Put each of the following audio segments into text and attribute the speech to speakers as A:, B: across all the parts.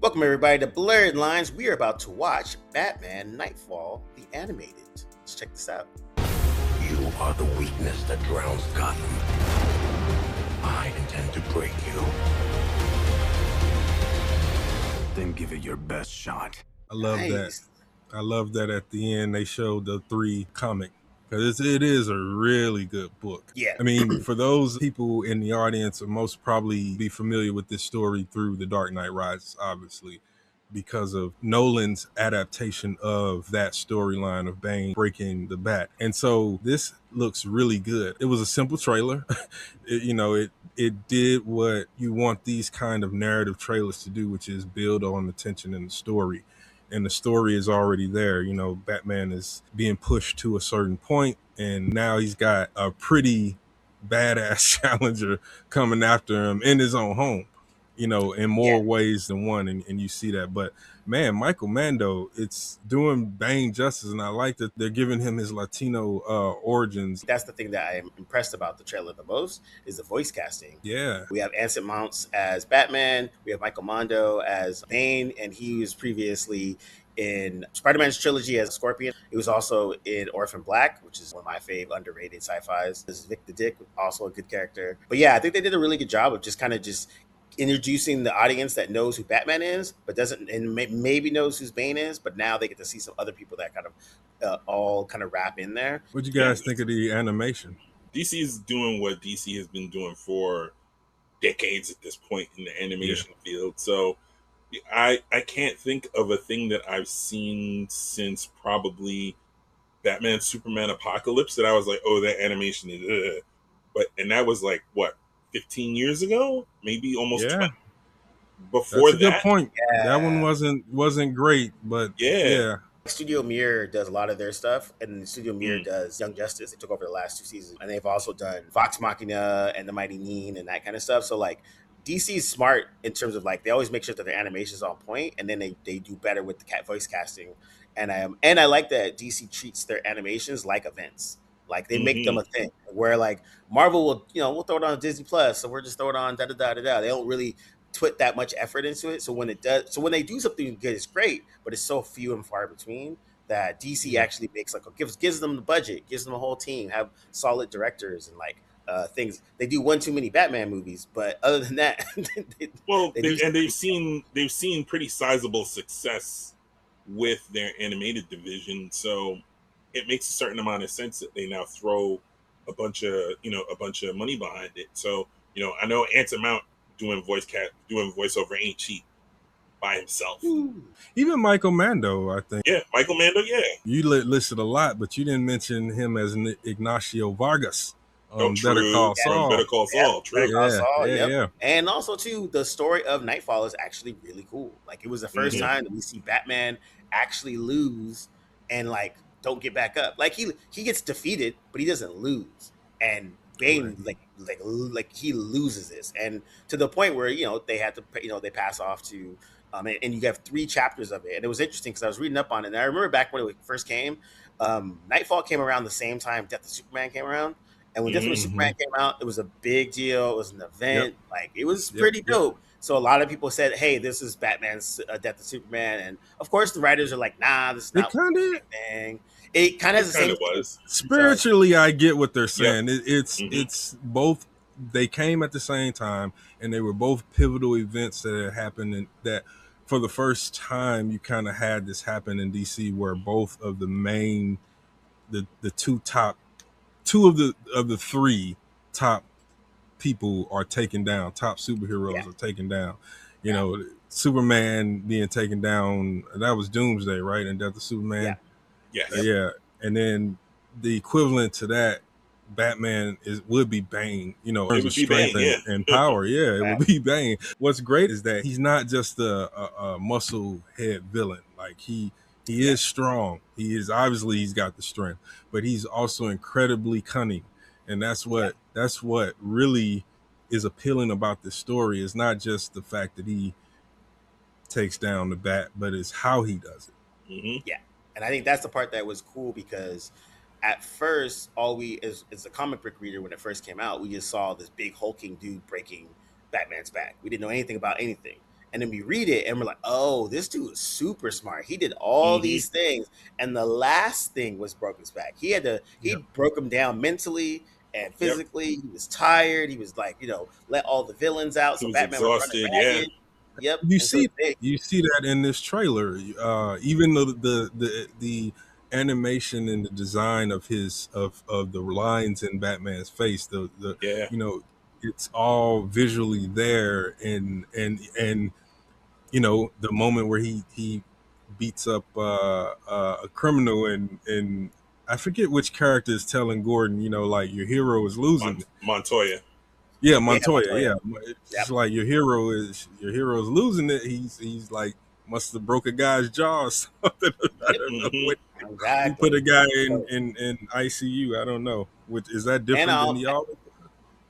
A: Welcome everybody to Blerdlines. We are about to watch Batman Knightfall, the animated. Let's check this out.
B: You are the weakness that drowns Gotham. I intend to break you. Then give it your best shot.
C: I love that. I love that at the end they showed the 3 comic, because it is a really good book.
A: Yeah.
C: I mean, for those people in the audience, most probably be familiar with this story through The Dark Knight Rises, obviously, because of Nolan's adaptation of that storyline of Bane breaking the bat. And so this looks really good. It was a simple trailer. It did what you want these kind of narrative trailers to do, which is build on the tension in the story. And the story is already there. You know, Batman is being pushed to a certain point, and now he's got a pretty badass challenger coming after him in his own home, in more ways than one. And you see that. But man, Michael Mando, it's doing Bane justice. And I like that they're giving him his Latino origins.
A: That's the thing that I am impressed about the trailer the most is the voice casting.
C: Yeah.
A: We have Anson Mounts as Batman. We have Michael Mando as Bane. And he was previously in Spider-Man's trilogy as Scorpion. He was also in Orphan Black, which is one of my fave underrated sci-fis. This is Vic the Dick, also a good character. But yeah, I think they did a really good job of just introducing the audience that knows who Batman is, but doesn't, and maybe knows who Bane is, but now they get to see some other people that kind of all kind of wrap in there.
C: What you guys think of the animation?
D: DC is doing what DC has been doing for decades at this point in the animation field. So I can't think of a thing that I've seen since probably Batman Superman Apocalypse that I was like, oh, that animation is and that was like what, 15 years ago, maybe almost 20. Before
C: that's a good point. That one wasn't great, but yeah.
A: Studio Mirror does a lot of their stuff, and Studio Mirror does Young Justice. They took over the last 2 seasons, and they've also done Vox Machina and The Mighty Nean and that kind of stuff. So like DC is smart in terms of like they always make sure that their animation is on point, and then they do better with the voice casting. And I like that DC treats their animations like events. Like they make them a thing where like Marvel will, we'll throw it on Disney Plus, so we're just throw it on da-da-da-da-da. They don't really put that much effort into it. So when they do something good, it's great, but it's so few and far between that DC actually makes gives them the budget, gives them a whole team, have solid directors and like things. They do one too many Batman movies, but other than that,
D: they've seen pretty sizable success with their animated division. So it makes a certain amount of sense that they now throw a bunch of money behind it. So, I know Anson Mount doing voiceover ain't cheap by himself.
C: Even Michael Mando, I think.
D: Yeah, Michael Mando, yeah.
C: You listed a lot, but you didn't mention him as Ignacio Vargas.
D: Better Call Saul. Better Call Saul. True.
A: Better Call Saul. Yeah. And also too, the story of Knightfall is actually really cool. Like it was the first time that we see Batman actually lose and like don't get back up. Like he gets defeated, but he doesn't lose. And Bane like he loses this, and to the point where they had to they pass off to and you have 3 chapters of it. And it was interesting because I was reading up on it, and I remember back when it first came, Knightfall came around the same time Death of Superman came around. And when Death of Superman came out, it was a big deal. It was an event. Like it was pretty dope. So a lot of people said, "Hey, this is Batman's Death of Superman," and of course the writers are like, "Nah, this is not thing." It kind of has the same.
D: Was
C: spiritually, I get what they're saying. It's both. They came at the same time, and they were both pivotal events that had happened, and that for the first time you kind of had this happen in DC, where both of the main, the two of the 3 top people are taken down. Top superheroes are taken down. Superman being taken down, that was Doomsday, right? And Death of Superman. Yeah. And then the equivalent to that, Batman would be Bane, in terms of strength and power. Yeah, it would be Bane. What's great is that he's not just a muscle head villain. Like he is strong. He's got the strength, but he's also incredibly cunning. And that's what really is appealing about this story. Is not just the fact that he takes down the bat, but it's how he does it.
A: Yeah. And I think that's the part that was cool, because at first, as a comic book reader, when it first came out, we just saw this big hulking dude breaking Batman's back. We didn't know anything about anything. and then we read it and we're like, oh, this dude is super smart. He did all these things, and the last thing was broke his back. He
C: Yep.
A: broke him down mentally and
D: Yep.
A: physically. He was tired. He was like, let all the villains out,
D: He
A: so
D: was
A: Batman was running
D: exhausted. Yeah.
A: ragged. Yep.
C: You
A: And so
C: see, you see that in this trailer. Even though the animation and the design of the lines in Batman's face, the
D: Yeah.
C: it's all visually there, and the moment where he beats up a criminal, and I forget which character is telling Gordon, like your hero is losing.
D: Montoya.
C: Yeah, Montoya.
A: Montoya.
C: Yeah, it's like your hero is losing it. He's like must have broke a guy's jaw or something. I don't know.
A: Exactly.
C: He put a guy in ICU. I don't know. Which is that different than y'all?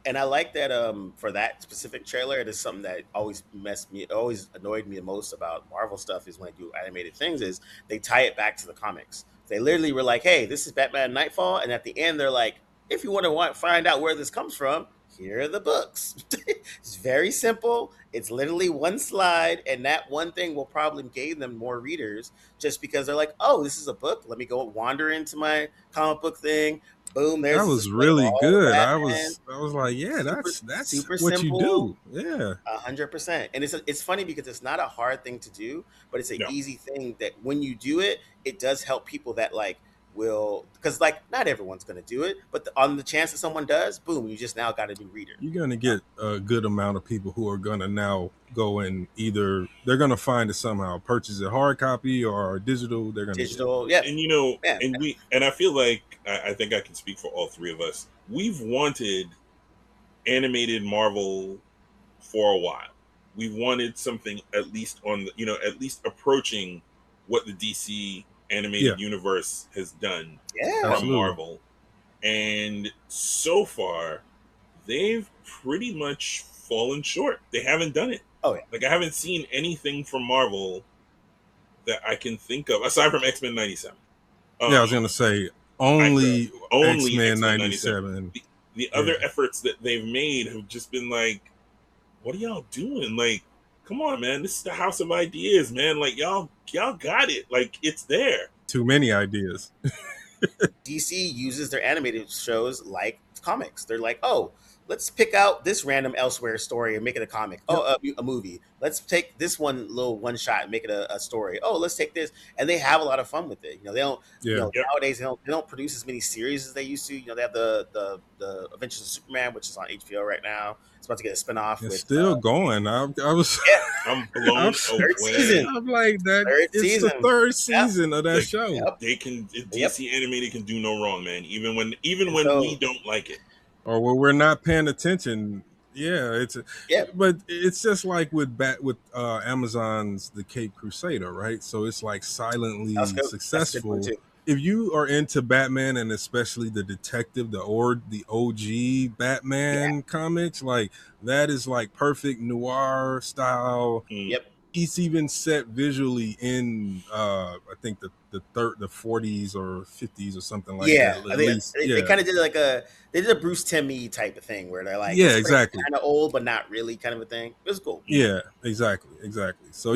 A: And I like that for that specific trailer, it is something that always annoyed me the most about Marvel stuff is when they do animated things is they tie it back to the comics. They literally were like, hey, this is Batman Nightfall, and at the end they're like, if you want to find out where this comes from, here are the books. It's very simple. It's literally one slide, and that one thing will probably gain them more readers just because they're like, oh, this is a book. Let me go wander into my comic book thing. Boom, there's
C: that
A: this
C: was
A: display of
C: really
A: all the
C: good. I
A: Batman.
C: was like, yeah,
A: Super,
C: that's
A: super
C: what
A: simple.
C: you do. Yeah,
A: 100%. And it's funny because it's not a hard thing to do, but it's an
D: No.
A: easy thing that when you do it, it does help people that will, because not everyone's going to do it, but on the chance that someone does, boom, you just now got a new reader.
C: you're going to get a good amount of people who are going to now go and either they're going to find it somehow, purchase a hard copy or digital. They're going to
A: digital, yeah.
D: And I feel like I think I can speak for all three of us. We've wanted animated Marvel for a while. We've wanted something at least at least approaching what the DC animated universe has done from Marvel. And so far, they've pretty much fallen short. They haven't done it.
A: Oh yeah.
D: Like I haven't seen anything from Marvel that I can think of aside from X-Men 97.
C: I was gonna say only X-Men 97.
D: The other efforts that they've made have just been like, what are y'all doing? Like, come on, man. This is the house of ideas, man. Like y'all got it. Like it's there.
C: Too many ideas.
A: DC uses their animated shows like comics. They're like, oh, let's pick out this random elsewhere story and make it a comic. Oh, a movie. Let's take this one shot and make it a story. Oh, let's take this, and they have a lot of fun with it. They don't. Nowadays they don't produce as many series as they used to. They have the Adventures of Superman, which is on HBO right now. It's about to get a spinoff.
C: It's still going. I was.
D: I'm blown
A: third season.
C: I'm like that. It's the third season of that show.
D: They can DC animated can do no wrong, man. Even when we don't like it.
C: Or where we're not paying attention, but it's just like with Amazon's The Cape Crusader, right? So it's like silently successful. If you are into Batman and especially the detective, the OG Batman comics, like that is like perfect noir style.
A: Yep.
C: It's even set visually in I think the 40s or 50s or something like that.
A: They kind of did a Bruce Timm-y type of thing where they're like,
C: exactly,
A: kind of old but not really kind of a thing. It was cool.
C: Yeah, exactly. So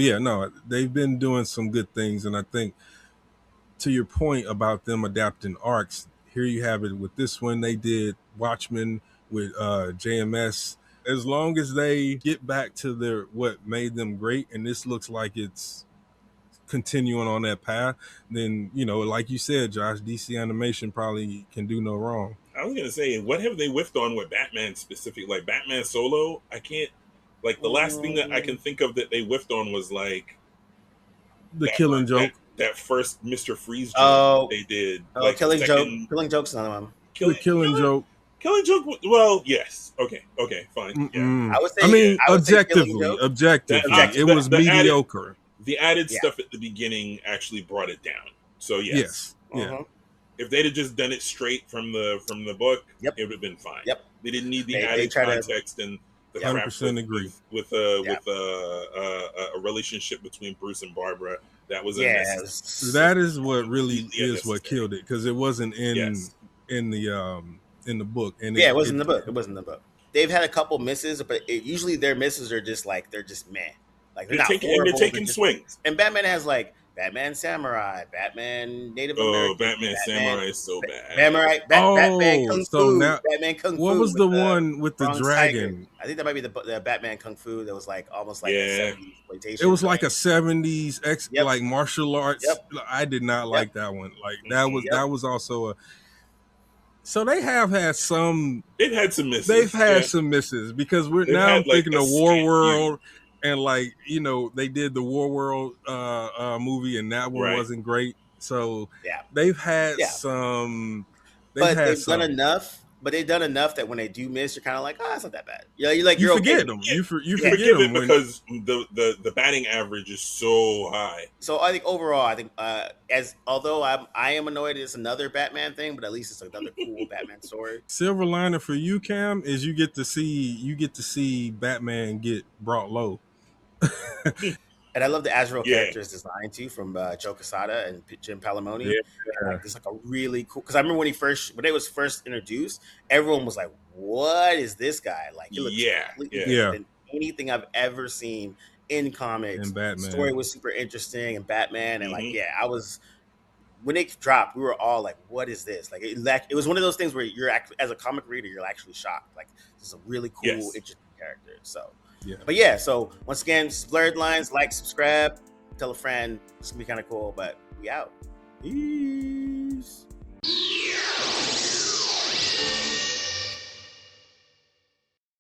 C: they've been doing some good things, and I think to your point about them adapting arcs, here you have it with this one. They did Watchmen with JMS. As long as they get back to what made them great, and this looks like it's continuing on that path, then like you said, Josh, DC animation probably can do no wrong.
D: I was gonna say, what have they whiffed on with Batman specific? Like Batman Solo, I can't. Like the last thing that I can think of that they whiffed on was like
C: the Killing Joke.
D: That first Mr. Freeze joke they did.
A: Like Killing Joke's another one.
C: Killing Joke.
D: Killing Joke. Well, yes. Okay. Fine. Yeah.
C: Objectively, it was mediocre.
D: The added stuff at the beginning actually brought it down. So yes. If they'd have just done it straight from the book, it would have been fine.
A: Yep.
D: They didn't need the added context and the crap
C: 100% agree
D: with a relationship between Bruce and Barbara. That was
C: that is what really is what killed it, because it wasn't in the book. And
A: it wasn't in the book. It wasn't in the book. They've had a couple misses, but usually their misses are just like they're just meh. Like they're not
D: and they're
A: horrible.
D: taking
A: Just,
D: swings.
A: and Batman has like Batman Samurai, Batman Native
D: Oh,
A: American,
D: Batman
A: Batman
D: Samurai is so bad.
A: Batman
C: Oh,
A: Kung
C: so
A: Fu,
C: now
A: Batman Kung
C: what
A: Fu
C: was
A: with
C: the
A: the
C: one with the
A: bronze tiger.
C: dragon?
A: I think that might be the Batman Kung Fu that was like almost like a
D: Yeah.
A: 70s
C: It
A: exploitation
C: was like
A: joint.
C: a 70s
A: Yep.
C: like martial arts.
A: Yep.
C: I did not
A: Yep.
C: like that one. Like
D: Mhm.
C: that was also a. So they have had some.
D: They've had some misses.
C: They've had
D: Yeah.
C: some misses because we're
D: They've
C: now I'm
D: had like
C: thinking
D: a
C: of War
D: scant few.
C: World, and like they did the War World movie, and that one
D: Right.
C: wasn't great. So
A: Yeah.
C: they've had
A: Yeah.
C: some.
A: But
C: had
A: they've done
C: some.
A: enough. But they've done enough that when they do miss, you're kind of like, oh, it's not that bad. Yeah, you're like,
C: You
A: you're okay
C: forget
A: with
C: them.
A: it.
C: You
D: You
C: forget
D: forgive
C: them
D: it
C: when
D: because the batting average is so high.
A: So I think overall, I think although I am annoyed it's another Batman thing, but at least it's another cool Batman story.
C: silver lining for you, Cam, is you get to see Batman get brought low.
A: And I love the Azrael
D: Yeah.
A: characters design too from Joe Quesada and Jim Palamoni.
C: Yeah.
A: And like there's like a really cool because I remember when it was first introduced, everyone was like, "What is this guy?" Like he looks completely different than anything I've ever seen in comics.
C: And Batman.
A: The story was super interesting and Batman and
D: Mhm.
A: like I was. When it dropped, we were all like, "What is this?" Like it was one of those things where you're actually, as a comic reader, you're actually shocked. Like this is a really cool,
D: Yes.
A: interesting character. So,
C: Yeah.
A: but yeah. So once again, Blerdlines, like, subscribe, tell a friend. It's gonna be kind of cool. But we out. Peace.